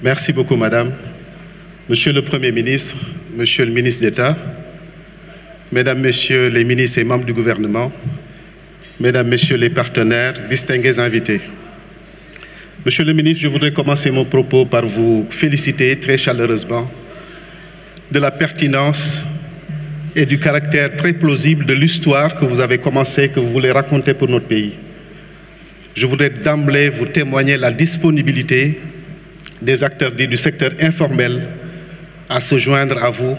Merci beaucoup, Madame. Monsieur le Premier ministre, Monsieur le ministre d'État, Mesdames, Messieurs les ministres et membres du gouvernement, Mesdames, Messieurs les partenaires, distingués invités. Monsieur le ministre, je voudrais commencer mon propos par vous féliciter très chaleureusement de la pertinence et du caractère très plausible de l'histoire que vous avez commencé, que vous voulez raconter pour notre pays. Je voudrais d'emblée vous témoigner la disponibilité des acteurs du secteur informel à se joindre à vous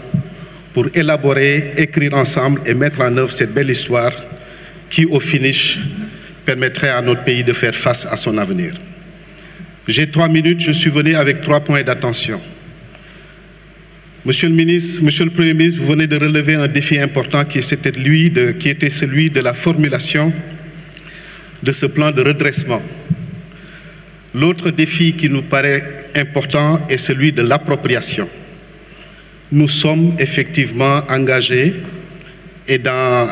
pour élaborer, écrire ensemble et mettre en œuvre cette belle histoire qui, au finish, permettrait à notre pays de faire face à son avenir. J'ai 3 minutes, je suis venu avec 3 points d'attention. Monsieur le ministre, Monsieur le Premier ministre, vous venez de relever un défi important qui était celui de la formulation de ce plan de redressement. L'autre défi qui nous paraît important est celui de l'appropriation. Nous sommes effectivement engagés et dans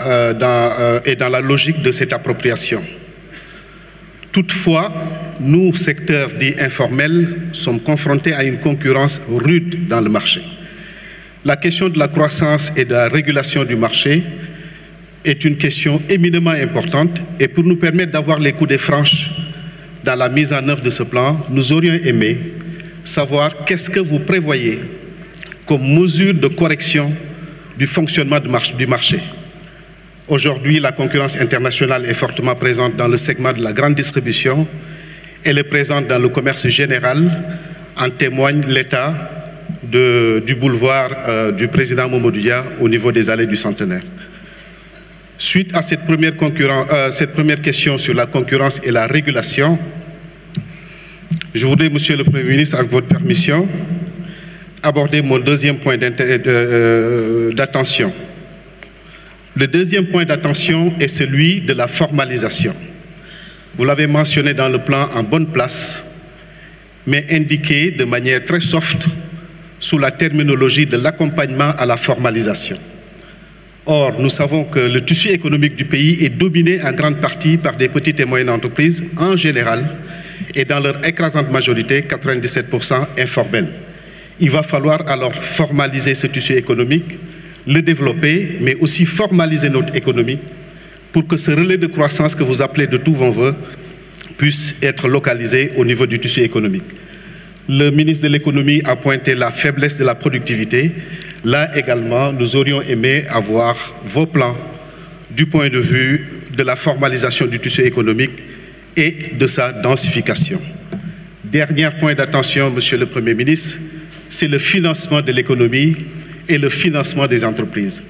la logique de cette appropriation. Toutefois, nous, secteurs dits informels, sommes confrontés à une concurrence rude dans le marché. La question de la croissance et de la régulation du marché est une question éminemment importante et pour nous permettre d'avoir les coups de franche dans la mise en œuvre de ce plan, nous aurions aimé savoir qu'est-ce que vous prévoyez comme mesure de correction du fonctionnement du marché. Aujourd'hui, la concurrence internationale est fortement présente dans le segment de la grande distribution. Elle est présente dans le commerce général. En témoigne l'état du boulevard du président Mamadou Dia au niveau des allées du Centenaire. Suite à cette première question sur la concurrence et la régulation, je voudrais, Monsieur le Premier ministre, avec votre permission, aborder mon deuxième point d'attention. Le deuxième point d'attention est celui de la formalisation. Vous l'avez mentionné dans le plan en bonne place, mais indiqué de manière très soft sous la terminologie de l'accompagnement à la formalisation. Or, nous savons que le tissu économique du pays est dominé en grande partie par des petites et moyennes entreprises en général et dans leur écrasante majorité, 97% informelles. Il va falloir alors formaliser ce tissu économique, le développer, mais aussi formaliser notre économie pour que ce relais de croissance que vous appelez de tous vos voeux puisse être localisé au niveau du tissu économique. Le ministre de l'économie a pointé la faiblesse de la productivité. Là également, nous aurions aimé avoir vos plans du point de vue de la formalisation du tissu économique et de sa densification. Dernier point d'attention, Monsieur le Premier ministre, c'est le financement de l'économie et le financement des entreprises.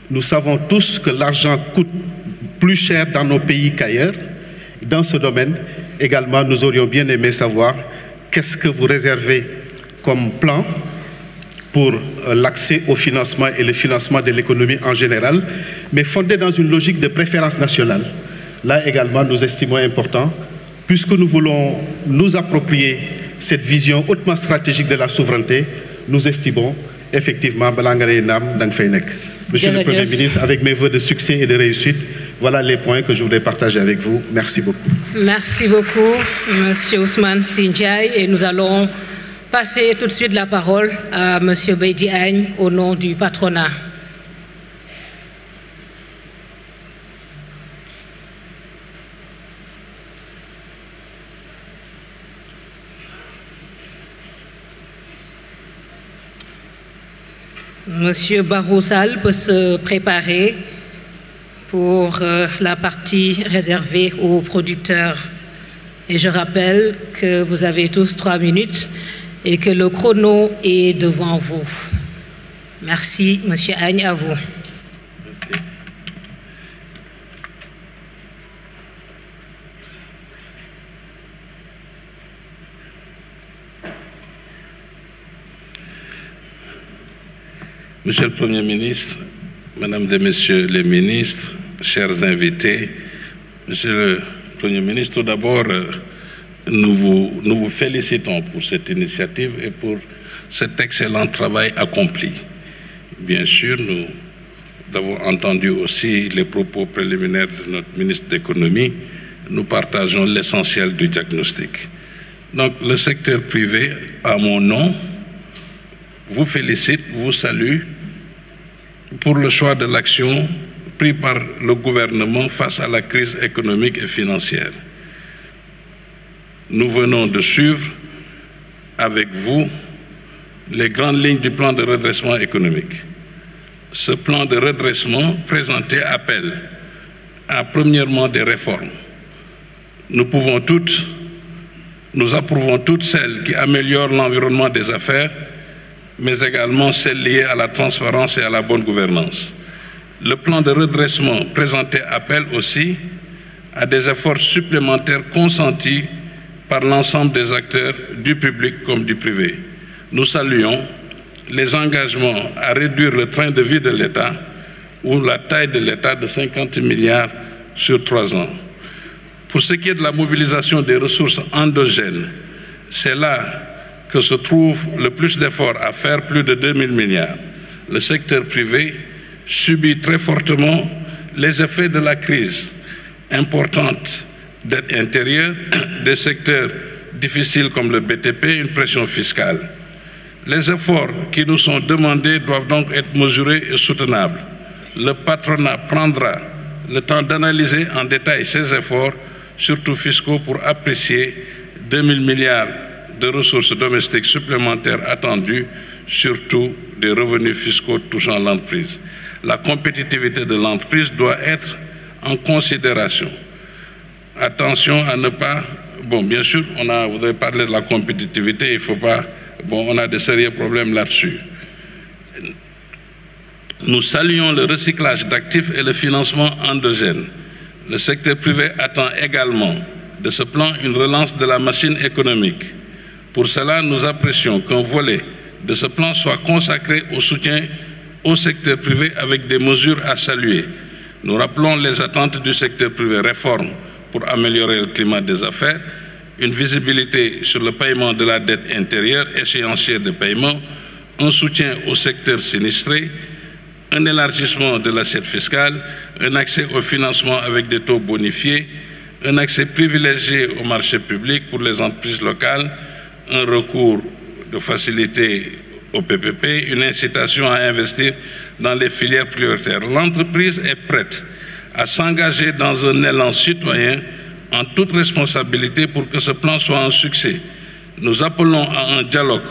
Nous savons tous que l'argent coûte plus cher dans nos pays qu'ailleurs. Dans ce domaine, également, nous aurions bien aimé savoir qu'est-ce que vous réservez comme plan pour l'accès au financement et le financement de l'économie en général, mais fondé dans une logique de préférence nationale. Là également, nous estimons important, puisque nous voulons nous approprier cette vision hautement stratégique de la souveraineté, nous estimons effectivement, Monsieur le Premier ministre, avec mes vœux de succès et de réussite, voilà les points que je voudrais partager avec vous. Merci beaucoup. Merci beaucoup, Monsieur Ousmane Sy Ndiaye, et nous allons passer tout de suite la parole à Monsieur Beydi Agne au nom du patronat. Monsieur Barrou Sall peut se préparer pour la partie réservée aux producteurs. Et je rappelle que vous avez tous 3 minutes et que le chrono est devant vous. Merci, Monsieur Agne, à vous. Merci. Monsieur le Premier ministre, Mesdames et Messieurs les ministres, chers invités, Monsieur le Premier ministre, tout d'abord, nous vous félicitons pour cette initiative et pour cet excellent travail accompli. Bien sûr, nous avons entendu aussi les propos préliminaires de notre ministre de l'économie nous partageons l'essentiel du diagnostic. Donc le secteur privé, à mon nom, vous félicite, vous salue pour le choix de l'action pris par le gouvernement face à la crise économique et financière. Nous venons de suivre avec vous les grandes lignes du plan de redressement économique. Ce plan de redressement présenté appelle à premièrement des réformes. Nous approuvons toutes celles qui améliorent l'environnement des affaires, mais également celles liées à la transparence et à la bonne gouvernance. Le plan de redressement présenté appelle aussi à des efforts supplémentaires consentis par l'ensemble des acteurs, du public comme du privé. Nous saluons les engagements à réduire le train de vie de l'État ou la taille de l'État de 50 milliards sur 3 ans. Pour ce qui est de la mobilisation des ressources endogènes, c'est là que se trouve le plus d'efforts à faire, plus de 2000 milliards. Le secteur privé subit très fortement les effets de la crise importante d'aide intérieure, des secteurs difficiles comme le BTP, une pression fiscale. Les efforts qui nous sont demandés doivent donc être mesurés et soutenables. Le patronat prendra le temps d'analyser en détail ces efforts, surtout fiscaux, pour apprécier 2000 milliards de ressources domestiques supplémentaires attendues, surtout des revenus fiscaux touchant l'entreprise. La compétitivité de l'entreprise doit être en considération. Attention à ne pas... Bon, bien sûr, vous avez parlé de la compétitivité, il ne faut pas... Bon, on a de sérieux problèmes là-dessus. Nous saluons le recyclage d'actifs et le financement endogène. Le secteur privé attend également de ce plan une relance de la machine économique. Pour cela, nous apprécions qu'un volet de ce plan soit consacré au soutien au secteur privé avec des mesures à saluer. Nous rappelons les attentes du secteur privé: réforme pour améliorer le climat des affaires, une visibilité sur le paiement de la dette intérieure, échéancier de paiement, un soutien au secteur sinistré, un élargissement de l'assiette fiscale, un accès au financement avec des taux bonifiés, un accès privilégié au marché public pour les entreprises locales, un recours de facilité au PPP, une incitation à investir dans les filières prioritaires. L'entreprise est prête à s'engager dans un élan citoyen en toute responsabilité pour que ce plan soit un succès. Nous appelons à un dialogue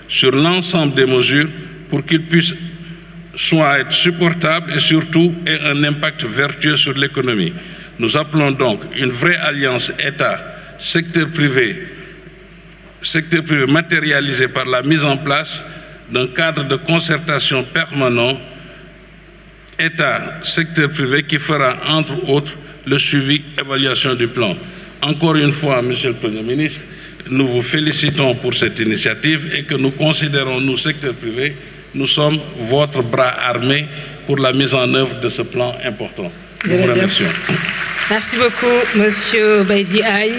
sur l'ensemble des mesures pour qu'il puisse soit être supportable et surtout ait un impact vertueux sur l'économie. Nous appelons donc une vraie alliance État-secteur privé matérialisé par la mise en place d'un cadre de concertation permanent État-secteur privé qui fera entre autres le suivi, évaluation du plan. Encore une fois, Monsieur le Premier ministre, nous vous félicitons pour cette initiative et que nous considérons, nous, secteur privé, nous sommes votre bras armé pour la mise en œuvre de ce plan important. Nous vous remercions. Merci beaucoup, Monsieur Baïdi Aïe,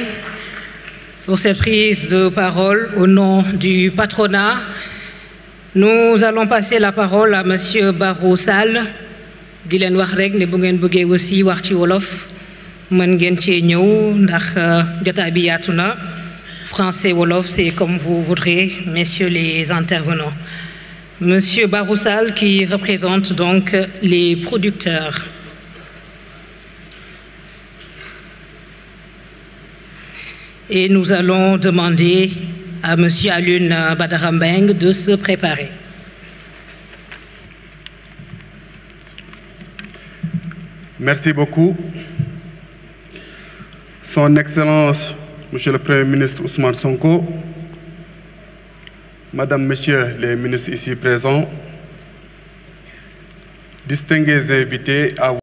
pour cette prise de parole au nom du patronat. Nous allons passer la parole à Monsieur Barro Sall. di leen wax rek ne bu ngeen bëggee aussi wax ci wolof mën ngeen cee ñëw ndax jotaay bi yaatu na français wolof c'est comme vous voudrez, messieurs les intervenants. Monsieur Barro Sall qui représente donc les producteurs. Et nous allons demander à Monsieur Alioune Badara Mbengue de se préparer. Merci beaucoup. Son Excellence, Monsieur le Premier ministre Ousmane Sonko, Madame, Messieurs les ministres ici présents, distingués invités à